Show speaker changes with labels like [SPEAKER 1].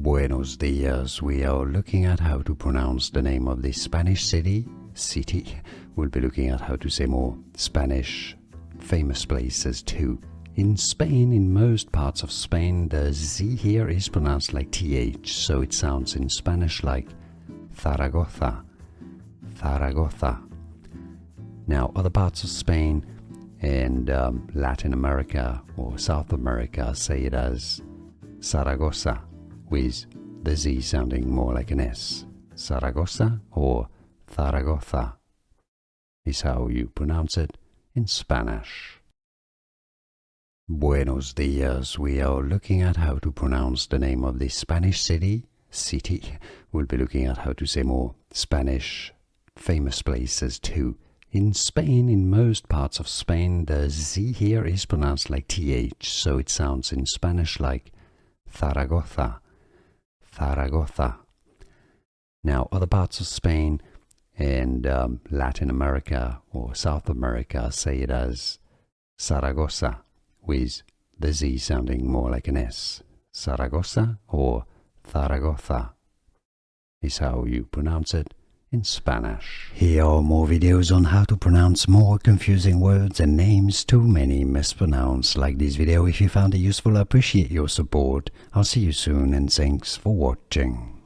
[SPEAKER 1] Buenos dias. We are looking at how to pronounce the name of this Spanish city. We'll be looking at how to say more Spanish famous places too. In Spain, in most parts of Spain, the Z here is pronounced like TH, so it sounds in Spanish like Zaragoza. Zaragoza. Now, other parts of Spain and Latin America or South America say it as Zaragoza, with the Z sounding more like an S. Zaragoza or Zaragoza is how you pronounce it in Spanish. Buenos dias. We are looking at how to pronounce the name of this Spanish city. We'll be looking at how to say more Spanish famous places too. In Spain, in most parts of Spain, the Z here is pronounced like TH, so it sounds in Spanish like Zaragoza. Zaragoza. Now, other parts of Spain and Latin America or South America say it as Zaragoza, with the Z sounding more like an S. Zaragoza or Zaragoza is how you pronounce it in Spanish. Here are more videos on how to pronounce more confusing words and names too many mispronounced. Like this video if you found it useful. I appreciate your support. I'll see you soon and thanks for watching.